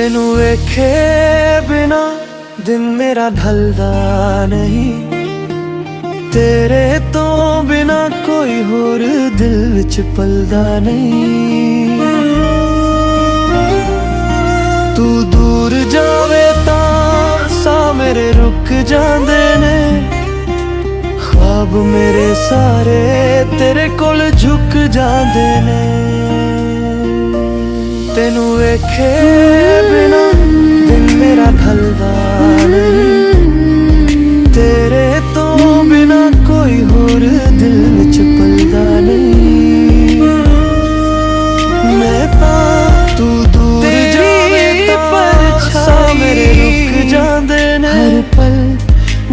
तेनू वेखे बिना दिन मेरा ढलदा नहीं, तेरे तो बिना कोई होर दिल विच पलदा नहीं। तू दूर जावे तां सा मेरे रुक जांदे ने, ख्वाब मेरे सारे तेरे कोल झुक जांदे ने। तेनू वेखे बिना दिन मेरा ढलदा नहीं, तेरे तो बिना कोई होर दिल विच पलदा नहीं। मैं तां तू दूर जावे तां मेरे रुक जांदे ने, हर पल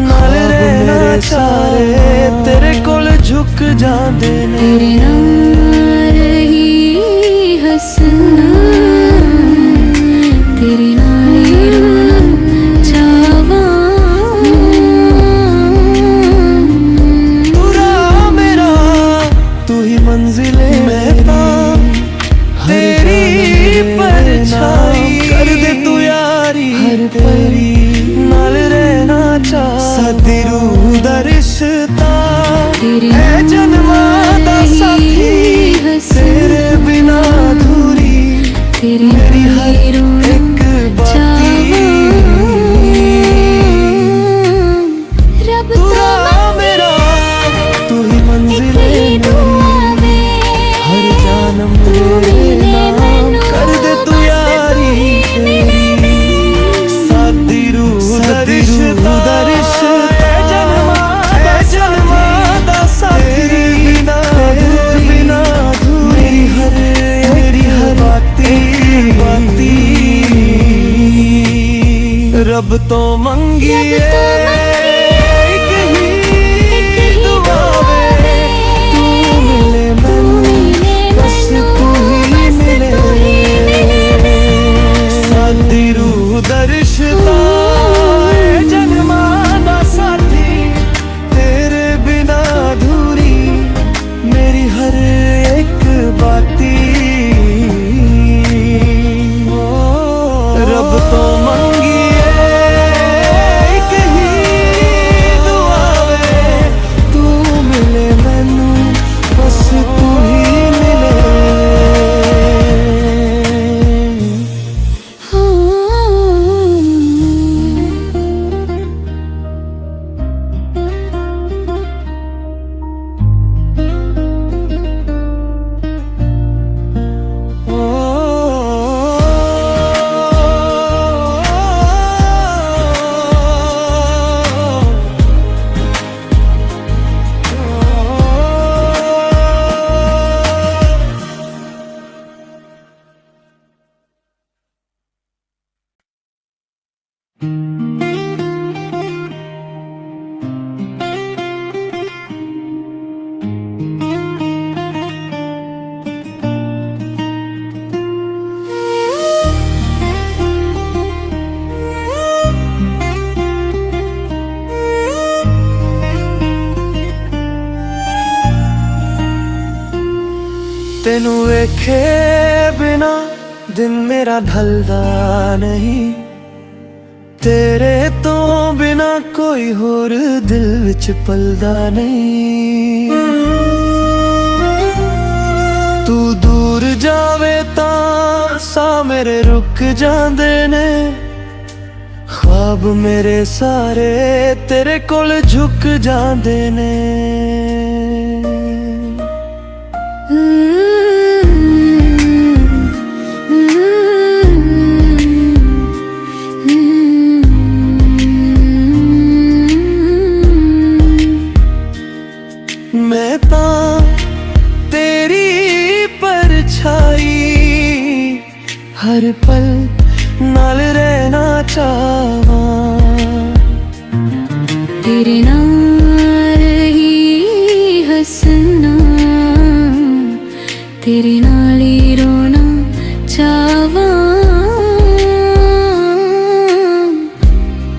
नाल रहना सारे तेरे कोल झुक जांदे ने। तेरे नाल ही हसना, तेरे नाल ही रोना चाहवां। तू राह मेरा तू ही मंजिले, मैं तां तेरी परछाई। कर दे तू यारी हर तेरी नाल रहना चाह, साडी रूह दा रिश्ता है जन्मां दा साथी। तेरे बिना अधूरी तेरी मेरी हर एक बाती। रब तू राह मेरा तू ही मंजिले मेरी, हर जानम तेरे नाम। कर दे तू यारी तेरी, साडी रूह दा रिश्ता है जन्मां दा साथी। तेरे बिना अधूरी मेरी हर बाती। रब तो मंगिए एक ही दुआ वे, तू मिले मैनू बस तू ही मिले। साडी रूह दा रिश्ता है जन्मां दा साथी, तेरे बिना अधूरी मेरी हर एक बाती। रब तो मंगिए एक ही दुआ वे, तू मिले मैनू बस तू ही मिले। तेनू वेखे बिना दिन मेरा ढलदा नहीं, तेरे तो बिना कोई होर दिल विच पलदा नहीं। तू दूर जावे तां सा मेरे रुक जांदे ने, ख्वाब मेरे सारे तेरे कोल झुक जांदे ने। मैं तां तेरी परछाई, हर पल नाल रहना चाहवां। तेरे नाल ही हसना, तेरे नाल ही रोना चाहवां।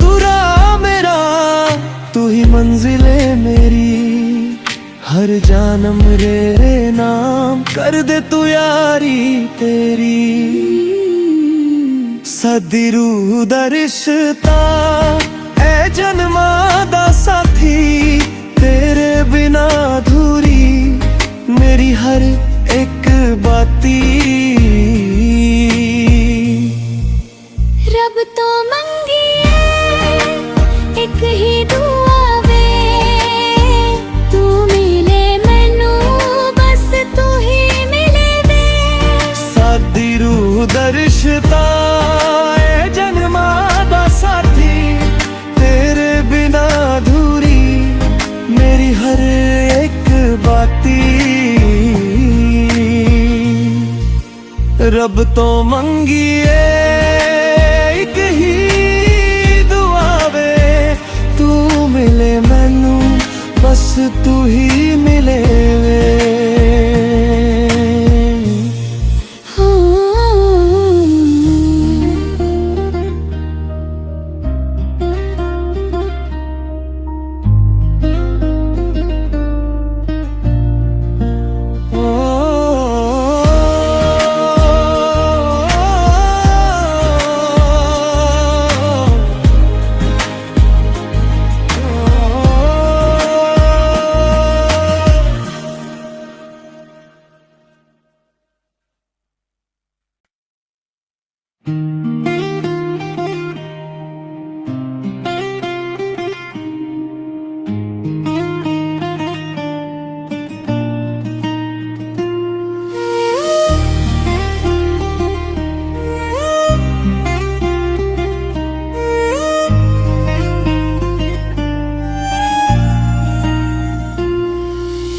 तू राह मेरा तू ही मंजिले मेरी, हर जानम रे नाम। कर दे तू यारी तेरी, ਸਾਡੀ ਰੂਹ ਦਾ ਰਿਸ਼ਤਾ ਐ ਜਨਮਾਂ ਦਾ ਸਾਥੀ, ਤੇਰੇ ਬਿਨਾ ਅਧੂਰੀ ਮੇਰੀ ਹਰ ਇੱਕ ਬਾਤੀ। ਰੱਬ ਤੋਂ ਮੰਗੀਏ ਇੱਕ ਹੀ ਦੁਆ ਵੇ, ਤੂੰ ਮਿਲੇ ਮੈਨੂੰ ਬਸ ਤੂੰ ਹੀ ਮਿਲੇ ਵੇ। ਸਾਡੀ ਰੂਹ ਦਾ ਰਿਸ਼ਤਾ ਐ ਜਨਮਾਂ ਦਾ ਸਾਥੀ, ਤੇਰੇ ਬਿਨਾ ਅਧੂਰੀ ਮੇਰੀ ਹਰ ਇੱਕ ਬਾਤੀ। ਰੱਬ ਤੋਂ ਮੰਗੀਏ ਇੱਕ ਹੀ ਦੁਆ ਵੇ, ਤੂੰ ਮਿਲੇ ਮੈਨੂੰ ਬਸ ਤੂੰ ਹੀ ਮਿਲੇ ਵੇ।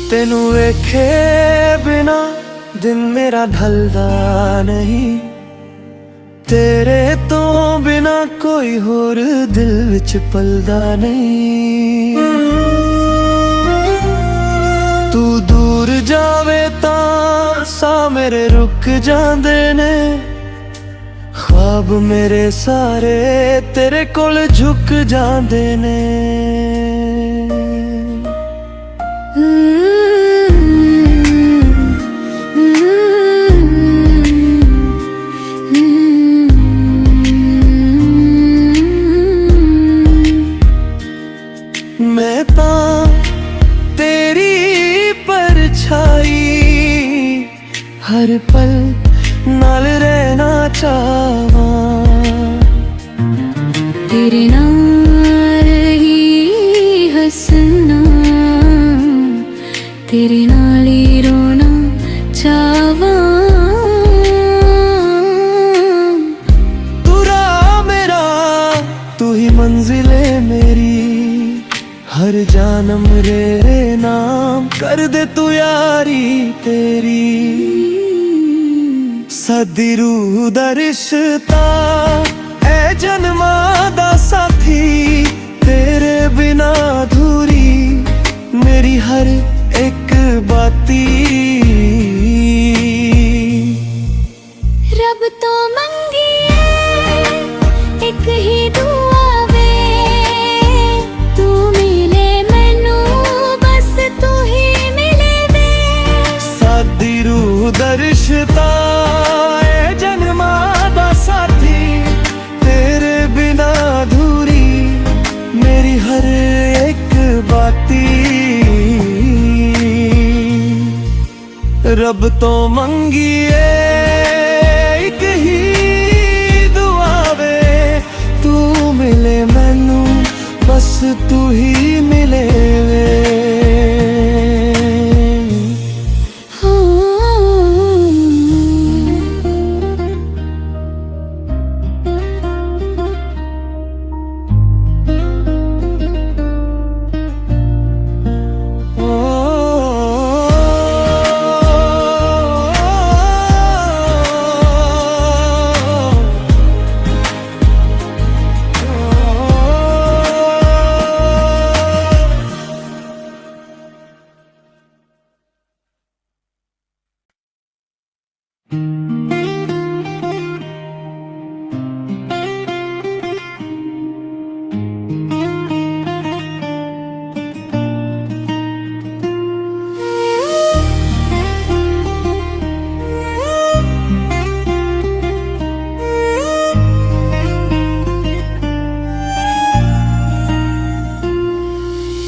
ਤੈਨੂੰ ਵੇਖੇ ਬਿਨਾ ਦਿਨ ਮੇਰਾ ਢਲਦਾ ਨਹੀਂ, ਤੇਰੇ ਤੋਂ ਬਿਨਾ ਕੋਈ ਹੋਰ ਦਿਲ ਵਿੱਚ ਪਲਦਾ ਨਹੀਂ। ਤੂੰ ਦੂਰ ਜਾਵੇ ਤਾਂ ਸਾਹ ਮੇਰੇ ਰੁਕ ਜਾਂਦੇ ਨੇ, ख्वाब मेरे सारे तेरे कोल झुक जांदे ने। मैं तां तेरी परछाई हर पल नाल रहना चाहवां, तेरे नाल ही हसना, तेरे नाल ही रोना चाहवां। तू राह मेरा तू ही मंजिले मेरी, हर जानम रे नाम कर दे तू यारी तेरी। साडी रूह दा रिश्ता ऐ जन्मां दा साथी, तेरे बिना अधूरी मेरी हर एक बाती। रब तो मंगिए एक ही दुआ वे, तू मिले मैनू बस तू ही मिले वे। साडी रूह दा रिश्ता ऐ जन्मां दा साथी, तेरे बिना अधूरी मेरी हर एक बाती। रब तो मंगिए एक ही दुआ वे, तू मिले मैनू बस तू ही मिले वे।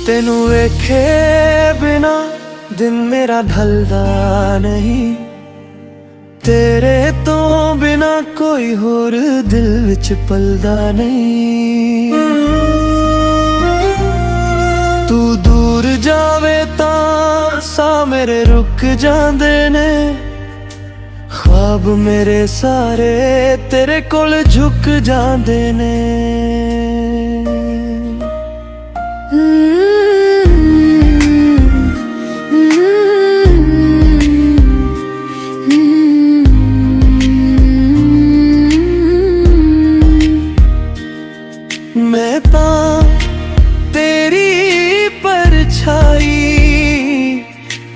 ਤੈਨੂੰ ਵੇਖੇ ਬਿਨਾ ਦਿਨ ਮੇਰਾ ਢਲਦਾ ਨਹੀਂ, ਤੇਰੇ ਤੋਂ ਬਿਨਾ ਕੋਈ ਹੋਰ ਦਿਲ ਵਿੱਚ ਪਲਦਾ ਨਹੀਂ। ਤੂੰ ਦੂਰ ਜਾਵੇ ਤਾਂ ਸਾਹ ਮੇਰੇ ਰੁਕ ਜਾਂਦੇ ਨੇ, ख्वाब मेरे सारे तेरे कोल झुक जांदे ने। मैं तां तेरी परछाई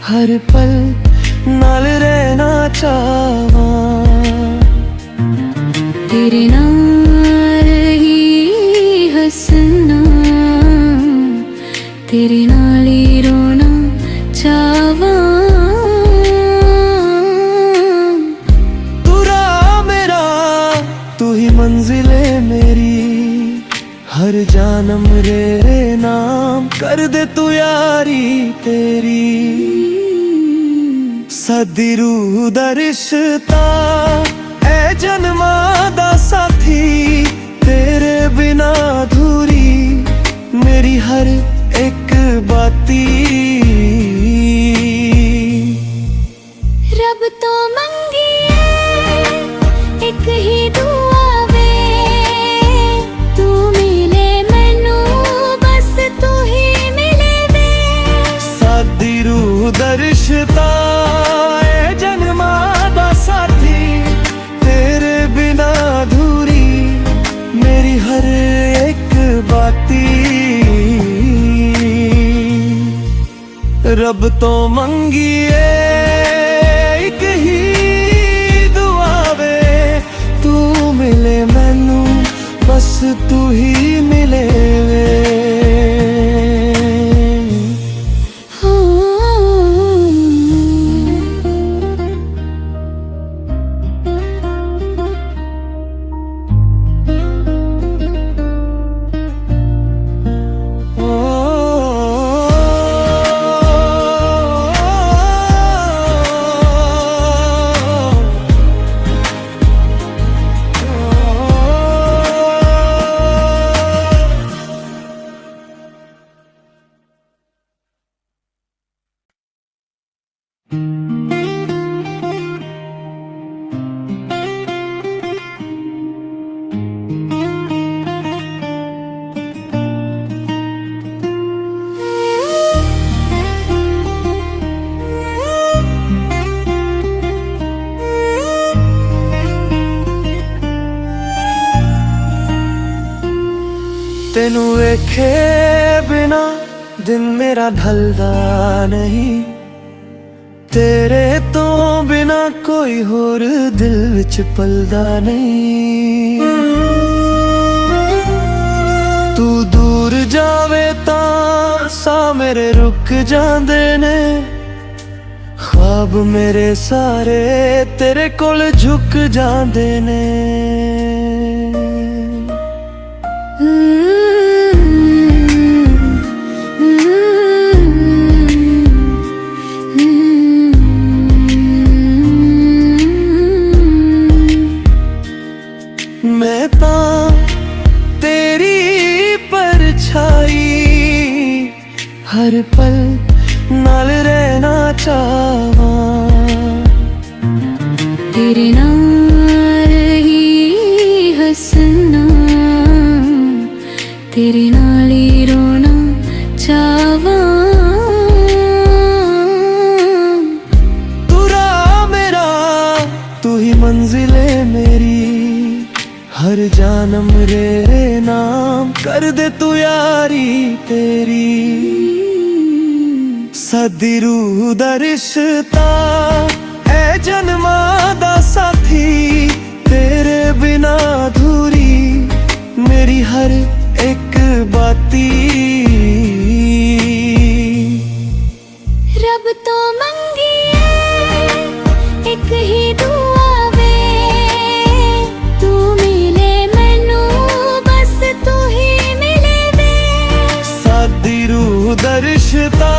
हर पल नाल रहना चाहां, तेरे नाल ही हसना, तेरे नाल ही रोना चाहवां। तू राह मेरा तू ही मंजिले मेरी, हर जानम रे नाम कर दे तू यारी तेरी। साडी रूह दा रिश्ता ऐ जन्मां दा साथी, तेरे बिना अधूरी मेरी हर एक बाती। रब तो मंगिए एक ही दुआ वे, तू मिले मैनू बस तू ही मिले वे। साडी रूह दा रिश्ता हर एक बाती। रब तो मंगिए एक ही दुआ वे, तू मिले मैनू बस तू ही मिले वे। ਤੈਨੂੰ ਵੇਖੇ ਬਿਨਾ ਦਿਨ ਮੇਰਾ ਢਲਦਾ ਨਹੀਂ, ਤੇਰੇ ਤੋਂ ਬਿਨਾ ਕੋਈ ਹੋਰ ਦਿਲ ਵਿੱਚ ਪਲਦਾ ਨਹੀਂ। ਤੂੰ ਦੂਰ ਜਾਵੇ ਤਾਂ ਸਾਹ ਮੇਰੇ ਰੁਕ ਜਾਂਦੇ ਨੇ, ख्वाब मेरे सारे तेरे कोल झुक जांदे ने। मैं तां तेरी परछाई हर पल नाल रहना चाहां, तेरे नाल ही हसना, तेरे नाल ही रोना चाहवां। तू राह मेरा तू ही मंजिले मेरी, हर जानम रे नाम कर दे तू यारी तेरी। साडी रूह दा रिश्ता ऐ जन्मां दा साथी, तेरे बिना अधूरी मेरी हर एक बाती। रब तो मंगिए एक ही दुआ वे, तू मिले मैनू बस तू ही मिले वे। साडी रूह दा रिश्ता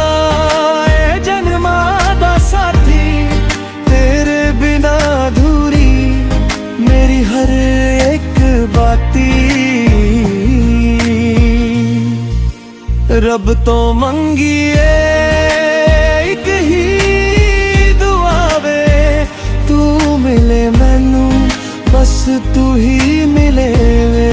ए जन्मां दा साथी, तेरे बिना अधूरी मेरी हर एक बाती। रब तो मंगीए एक ही दुआ वे, तू मिले मैनू बस तू ही मिले वे।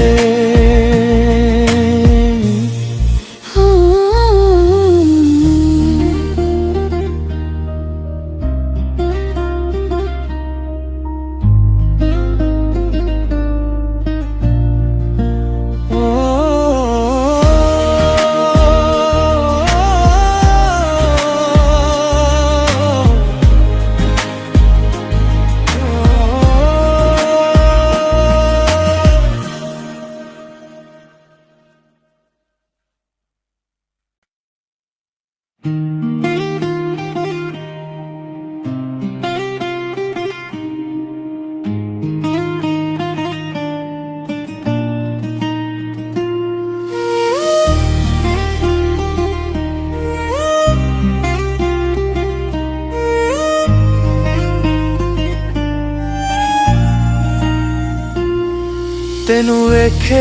तेनू वेखे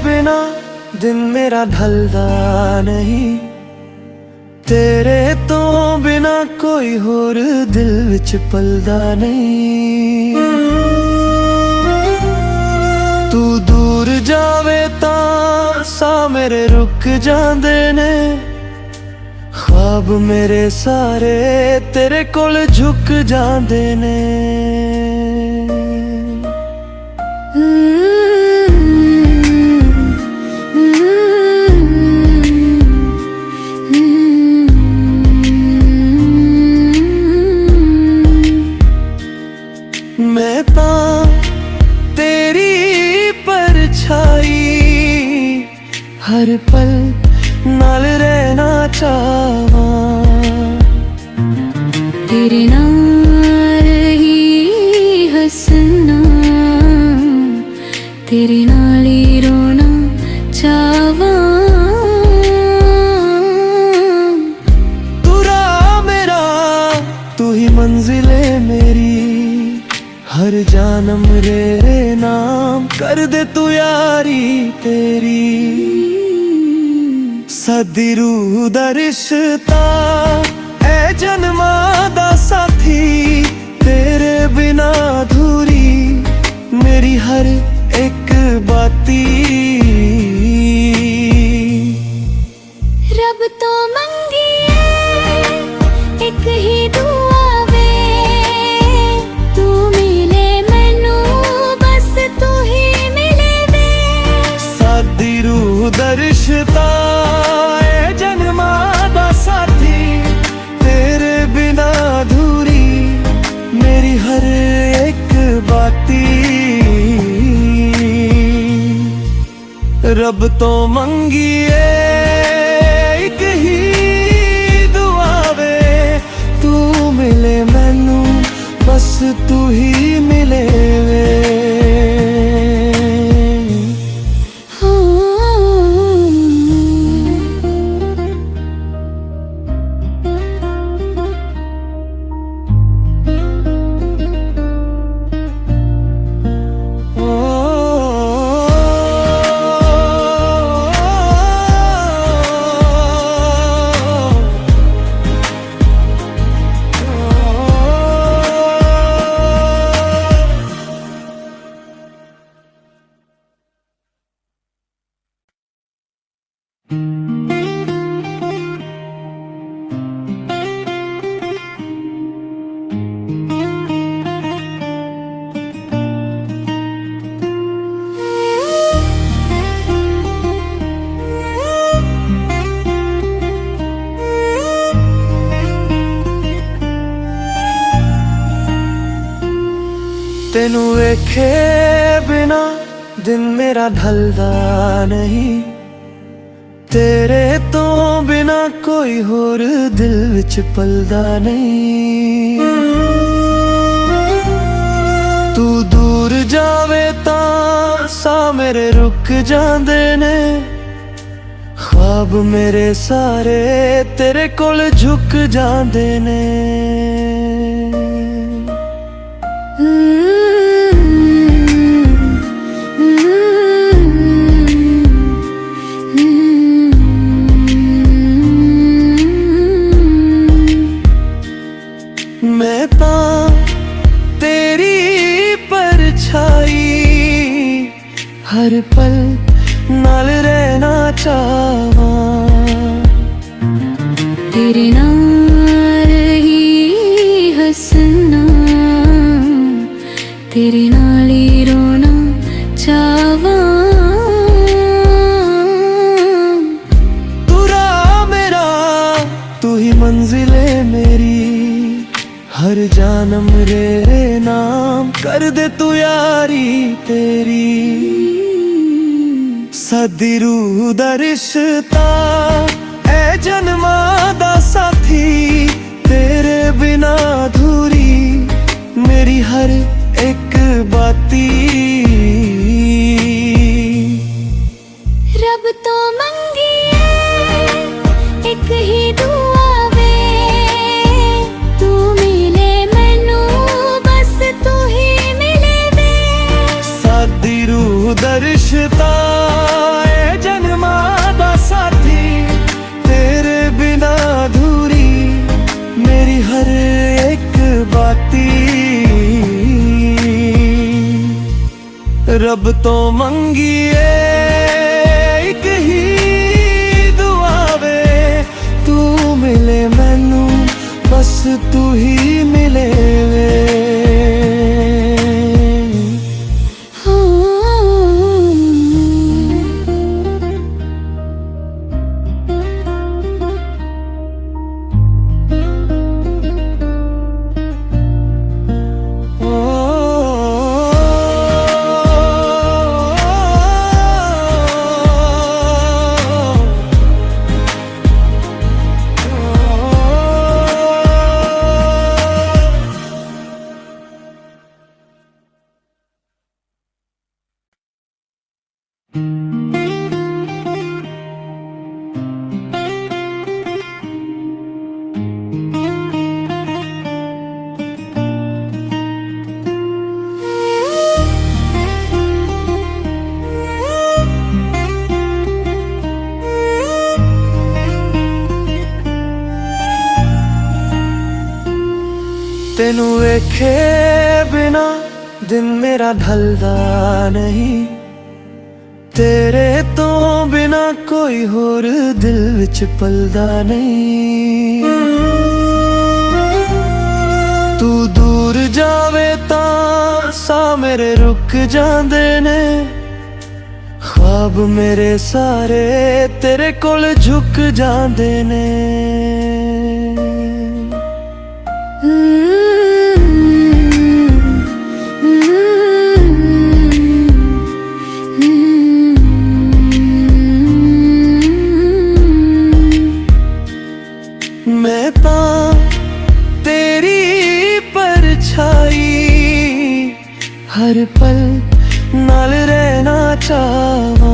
बिना दिन मेरा ढलदा नहीं, तेरे तो बिना कोई होर दिल विच पलदा नहीं। तू दूर जावे तां सा मेरे रुक जांदे ने, ख्वाब मेरे सारे तेरे कोल झुक जांदे ने। मैं तां तेरी परछाई हर पल नाल रहना चाहवां, तेरे नाल ही हंसना, तेरे नाल ही रोना चाहवां। तू राह मेरा तू ही मंजिले मेरी, हर जानम रे नाम कर दे तू यारी तेरी। सदी रूह दा रिश्ता ए जन्मां दा साथी, तेरे बिना अधूरी मेरी हर एक बाती। रब तो मंगिए एक ही दुआ वे, तू मिले मैनू बस तू ही मिले वे। सादी रूह दा रिश्ता ए जन्मां दा साथी, तेरे बिना अधूरी मेरी हर एक बाती। रब तो मंगीए एक ही दुआ वे, तू मिले मैनू बस तू ही मिले वे। तेनू वेखे बिना दिन मेरा ढलदा नहीं, तेरे तो बिना कोई होर दिल विच पलदा नहीं। तू दूर जावे तां सा मेरे रुक जांदे ने, ख्वाब मेरे सारे तेरे कोल झुक जांदे ने। मैं तां तेरी परछाई हर पल नाल रहना चाहां। तेरे नाल ही हसना, तेरे नाल ही रोना चाहवां। तू राह मेरा तू ही मंजिले मेरी, हर जानम रे नाम कर दे तू यारी तेरी। सादी रूह दा रिश्ता ऐ जन्मा दा साथी, तेरे बिना अधूरी मेरी हर एक बाती। रब तो मंगिए एक ही दुआ वे, तू मिले मैनू बस तू ही मिले वे। सादी रूह दा रिश्ता ऐ जन्मा दा साथी, तेरे बिना अधूरी मेरी हर एक बाती। रब तो मंगिए एक ही दुआ वे, तू मिले मैनू बस तू ही मिले वे। तेनू वेखे बिना दिन मेरा ढलदा नहीं, तेरे तो बिना कोई होर दिल विच पलदा नहीं। तू दूर जावे तां सा मेरे रुक जांदे ने, ख्वाब मेरे सारे तेरे कोल झुक जांदे ने। मैं तां तेरी परछाई हर पल नाल रहना चाहां।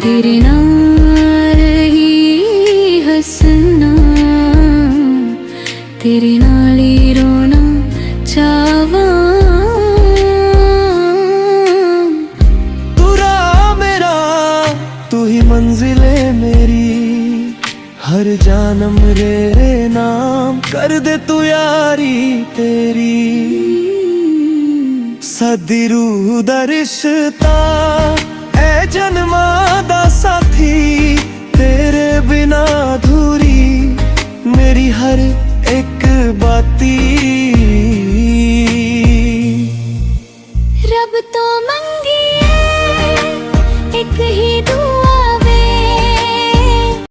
तेरे नाल ही हसना, तेरे नाल ही रोना चाहवां। तू राह मेरा तू ही मंजिले मेरी, हर जानम रे नाम कर दे तू यारी तेरी। सादी रूह दा रिश्ता ऐ जन्मा दा साथी,